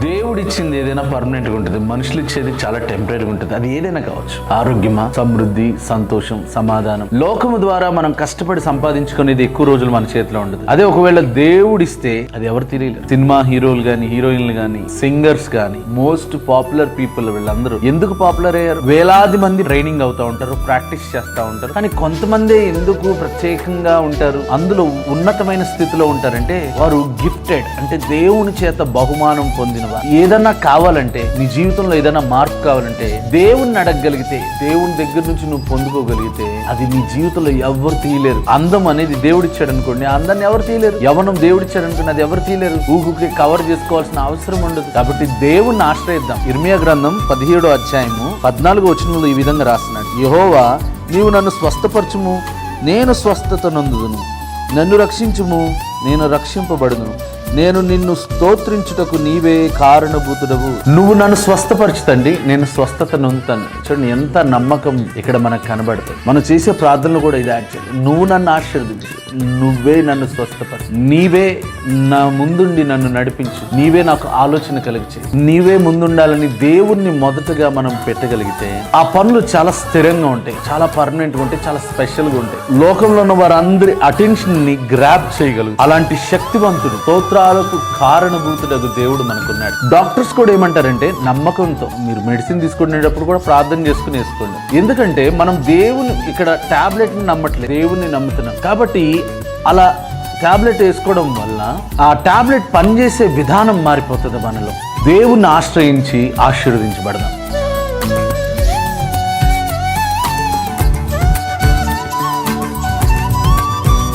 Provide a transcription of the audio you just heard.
దేవుడు ఇచ్చింది ఏదైనా పర్మనెంట్గా ఉంటుంది, మనుషులు ఇచ్చేది చాలా టెంపరీగా ఉంటుంది. అది ఏదైనా కావచ్చు, ఆరోగ్యమా, సమృద్ధి, సంతోషం, సమాధానం. లోకము ద్వారా మనం కష్టపడి సంపాదించుకునేది ఎక్కువ రోజులు మన చేతిలో ఉండదు. అదే ఒకవేళ దేవుడు ఇస్తే అది ఎవరు తెలియలేదు. సినిమా హీరోలు గాని, హీరోయిన్లు గాని, సింగర్స్ గాని, మోస్ట్ పాపులర్ పీపుల్ వీళ్ళందరూ ఎందుకు పాపులర్ అయ్యారు? వేలాది మంది ట్రైనింగ్ అవుతా ఉంటారు, ప్రాక్టీస్ చేస్తూ ఉంటారు. కానీ కొంతమంది ఎందుకు ప్రత్యేకంగా ఉంటారు, అందులో ఉన్నతమైన స్థితిలో ఉంటారంటే వారు గిఫ్టెడ్, అంటే దేవుని చేత బహుమానం పొందినవారు. ఏదన్నా కావాలంటే, నీ జీవితంలో ఏదైనా మార్పు కావాలంటే దేవుణ్ణి అడగగలిగితే, దేవుని దగ్గర నుంచి నువ్వు పొందుకోగలిగితే అది నీ జీవితంలో ఎవరు తీయలేరు. అందం అనేది దేవుడిచ్చాడు అనుకోండి, ఆ అందాన్ని ఎవరు తీయలేరు. యవ్వనం దేవుడిచ్చాడు అనుకోండి, అది ఎవరు తీయలేరు. ఊహుకి కవర్ చేసుకోవాల్సిన అవసరం ఉండదు. కాబట్టి దేవుణ్ణి ఆశ్రయిద్దాం. ఇర్మియా గ్రంథం 17వ అధ్యాయము 14వ వచనంలో ఈ విధంగా రాస్తున్నాడు, యెహోవా నీవు నన్ను స్వస్థపరచుము, నేను స్వస్థత నొందుదును. నన్ను రక్షించుము, నేను రక్షింపబడును. నేను నిన్ను స్తోత్రించుటకు నీవే కారణభూతుడవు. నువ్వు నన్ను స్వస్థపరచుతండి, నేను స్వస్థత నొందుతాను. చూడండి ఎంత నమ్మకం ఇక్కడ మనకు కనబడుతుంది. మనం చేసే ప్రార్థనలు కూడా ఇది యాక్చువల్లీ. నువ్వు నన్ను ఆశీర్వదించు, నువ్వే నన్ను స్వస్థపరచు, నీవే నా ముందుండి నన్ను నడిపించు, నీవే నాకు ఆలోచన కలిగించు, నీవే ముందుండాలని దేవుణ్ణి మొదటగా మనం పెట్టగలిగితే ఆ పనులు చాలా స్థిరంగా ఉంటాయి, చాలా పర్మనెంట్గా ఉంటాయి, చాలా స్పెషల్గా ఉంటాయి. లోకంలో ఉన్న వారందరి అటెన్షన్ ని గ్రాప్ చేయగలరు. అలాంటి శక్తివంతుడు, స్తోత్రాలకు కారణభూతుడగు దేవుడు మనకున్నాడు. డాక్టర్స్ కూడా ఏమంటారంటే, నమ్మకంతో మీరు మెడిసిన్ తీసుకునేటప్పుడు కూడా ప్రార్థన చేసుకుని వేసుకోండి. ఎందుకంటే మనం దేవుని ఇక్కడ టాబ్లెట్ ని నమ్మట్లేదు, దేవుణ్ణి నమ్ముతున్నాం. కాబట్టి అలా టాబ్లెట్ వేసుకోవడం వల్ల ఆ టాబ్లెట్ పనిచేసే విధానం మారిపోతుంది మనలో. దేవుణ్ణి ఆశ్రయించి ఆశీర్వదించబడదాం.